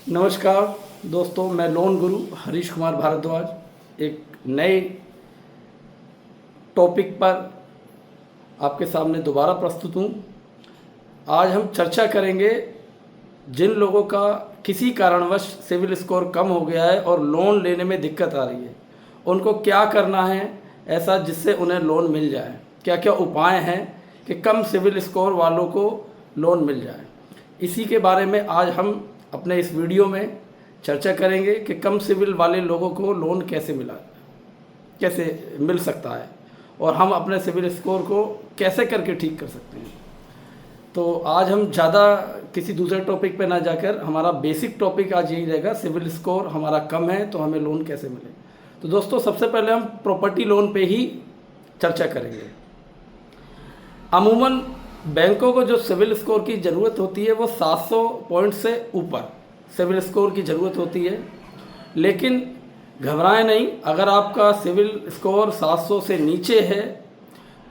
नमस्कार दोस्तों, मैं लोन गुरु हरीश कुमार भारद्वाज एक नए टॉपिक पर आपके सामने दोबारा प्रस्तुत हूँ। आज हम चर्चा करेंगे जिन लोगों का किसी कारणवश सिविल स्कोर कम हो गया है और लोन लेने में दिक्कत आ रही है, उनको क्या करना है ऐसा जिससे उन्हें लोन मिल जाए। क्या क्या उपाय हैं कि कम सिविल स्कोर वालों को लोन मिल जाए, इसी के बारे में आज हम अपने इस वीडियो में चर्चा करेंगे कि कम सिविल वाले लोगों को लोन कैसे मिल सकता है और हम अपने सिविल स्कोर को कैसे करके ठीक कर सकते हैं। तो आज हम ज़्यादा किसी दूसरे टॉपिक पे ना जाकर हमारा बेसिक टॉपिक आज यही रहेगा, सिविल स्कोर हमारा कम है तो हमें लोन कैसे मिले। तो दोस्तों, सबसे पहले हम प्रॉपर्टी लोन पे ही चर्चा करेंगे। अमूमन बैंकों को जो सिविल स्कोर की ज़रूरत होती है वो 700 पॉइंट से ऊपर सिविल स्कोर की ज़रूरत होती है। लेकिन घबराएं नहीं, अगर आपका सिविल स्कोर 700 से नीचे है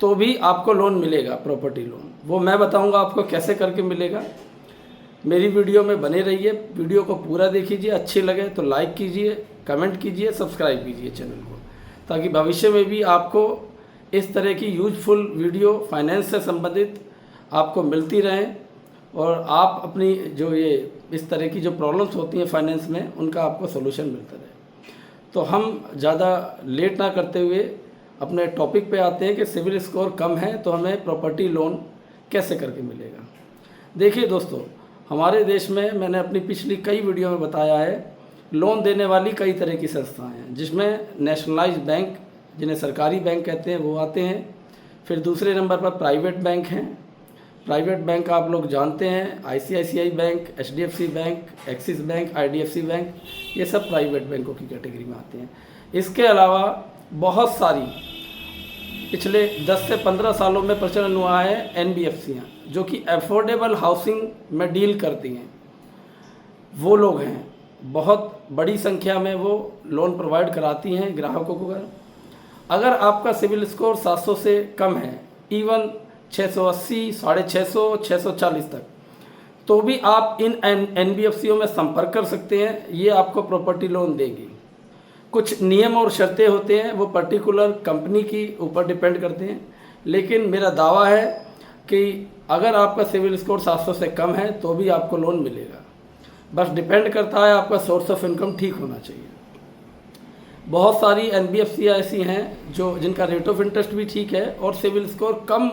तो भी आपको लोन मिलेगा, प्रॉपर्टी लोन। वो मैं बताऊंगा आपको कैसे करके मिलेगा। मेरी वीडियो में बने रहिए, वीडियो को पूरा देखिए, अच्छी लगे तो लाइक कीजिए, कमेंट कीजिए, सब्सक्राइब कीजिए चैनल को, ताकि भविष्य में भी आपको इस तरह की यूजफुल वीडियो फाइनेंस से संबंधित आपको मिलती रहें और आप अपनी जो ये इस तरह की जो प्रॉब्लम्स होती हैं फाइनेंस में, उनका आपको सोल्यूशन मिलता रहे। तो हम ज़्यादा लेट ना करते हुए अपने टॉपिक पे आते हैं कि सिविल स्कोर कम है तो हमें प्रॉपर्टी लोन कैसे करके मिलेगा। देखिए दोस्तों, हमारे देश में मैंने अपनी पिछली कई वीडियो में बताया है, लोन देने वाली कई तरह की संस्थाएँ हैं, जिसमें नेशनलाइज्ड बैंक, जिन्हें सरकारी बैंक कहते हैं, वो आते हैं। फिर दूसरे नंबर पर प्राइवेट बैंक हैं। प्राइवेट बैंक आप लोग जानते हैं, ICICI bank, HDFC bank, axis bank, IDFC bank, ये सब प्राइवेट बैंकों की कैटेगरी में आते हैं। इसके अलावा बहुत सारी पिछले 10 से 15 सालों में प्रचलन हुआ है एनबीएफसियाँ, जो कि अफोर्डेबल हाउसिंग में डील करती हैं। वो लोग हैं, बहुत बड़ी संख्या में वो लोन प्रोवाइड कराती हैं ग्राहकों को। अगर आपका सिविल स्कोर 700 से कम है, इवन 680, 650, 640 तक, तो भी आप इन एनबीएफसीओं में संपर्क कर सकते हैं। ये आपको प्रॉपर्टी लोन देगी। कुछ नियम और शर्तें होते हैं, वो पर्टिकुलर कंपनी की ऊपर डिपेंड करते हैं। लेकिन मेरा दावा है कि अगर आपका सिविल स्कोर 700 से कम है तो भी आपको लोन मिलेगा। बस डिपेंड करता है, आपका सोर्स ऑफ इनकम ठीक होना चाहिए। बहुत सारी एनबीएफसी ऐसी हैं जिनका रेट ऑफ इंटरेस्ट भी ठीक है और सिविल स्कोर कम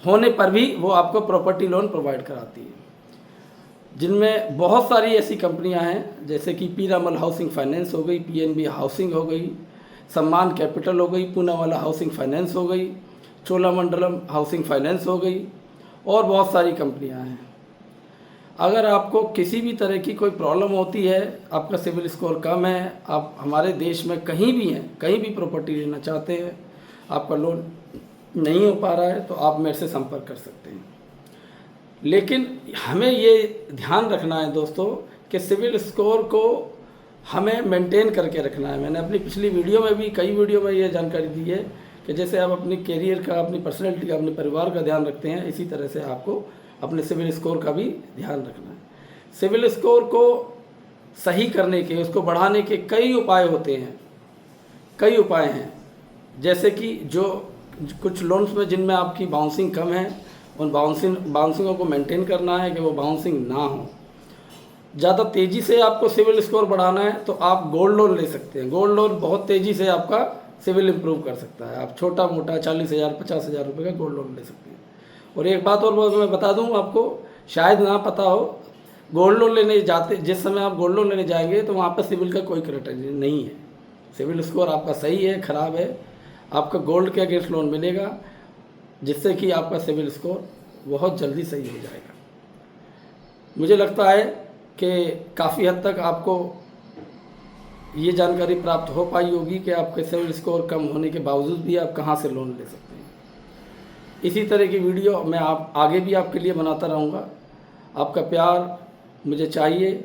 होने पर भी वो आपको प्रॉपर्टी लोन प्रोवाइड कराती है, जिनमें बहुत सारी ऐसी कंपनियां हैं, जैसे कि पीरामल हाउसिंग फाइनेंस हो गई, पीएनबी हाउसिंग हो गई, सम्मान कैपिटल हो गई, पूनावाला हाउसिंग फाइनेंस हो गई, चोलामंडलम हाउसिंग फाइनेंस हो गई, और बहुत सारी कंपनियां हैं। अगर आपको किसी भी तरह की कोई प्रॉब्लम होती है, आपका सिविल स्कोर कम है, आप हमारे देश में कहीं भी हैं, कहीं भी प्रॉपर्टी लेना चाहते हैं, आपका लोन नहीं हो पा रहा है, तो आप मेरे से संपर्क कर सकते हैं। लेकिन हमें ये ध्यान रखना है दोस्तों कि सिविल स्कोर को हमें मेंटेन करके रखना है। मैंने अपनी पिछली वीडियो में भी, कई वीडियो में ये जानकारी दी है कि जैसे आप अपनी कैरियर का, अपनी पर्सनैलिटी का, अपने परिवार का ध्यान रखते हैं, इसी तरह से आपको अपने सिविल स्कोर का भी ध्यान रखना है। सिविल स्कोर को सही करने के, उसको बढ़ाने के कई उपाय होते हैं, कई उपाय हैं। जैसे कि जो कुछ लोन्स में जिनमें आपकी बाउंसिंग कम है, उन बाउंसिंगों को मेंटेन करना है कि वो बाउंसिंग ना हो। ज़्यादा तेज़ी से आपको सिविल स्कोर बढ़ाना है तो आप गोल्ड लोन ले सकते हैं। गोल्ड लोन बहुत तेज़ी से आपका सिविल इम्प्रूव कर सकता है। आप छोटा मोटा 40,000, 50,000 रुपये का गोल्ड लोन ले सकते हैं। और एक बात और मैं बता दूं, आपको शायद ना पता हो, गोल्ड लोन लेने जाते, जिस समय आप गोल्ड लोन लेने जाएंगे तो वहाँ पर सिविल का कोई क्राइटेरिया नहीं है। सिविल स्कोर आपका सही है, ख़राब है, आपका गोल्ड के अगेंस्ट लोन मिलेगा, जिससे कि आपका सिविल स्कोर बहुत जल्दी सही हो जाएगा। मुझे लगता है कि काफ़ी हद तक आपको ये जानकारी प्राप्त हो पाई होगी कि आपके सिविल स्कोर कम होने के बावजूद भी आप कहाँ से लोन ले सकते हैं। इसी तरह की वीडियो मैं आगे भी आपके लिए बनाता रहूँगा। आपका प्यार मुझे चाहिए।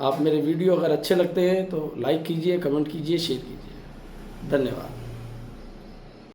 आप मेरे वीडियो अगर अच्छे लगते हैं तो लाइक कीजिए, कमेंट कीजिए, शेयर कीजिए। धन्यवाद।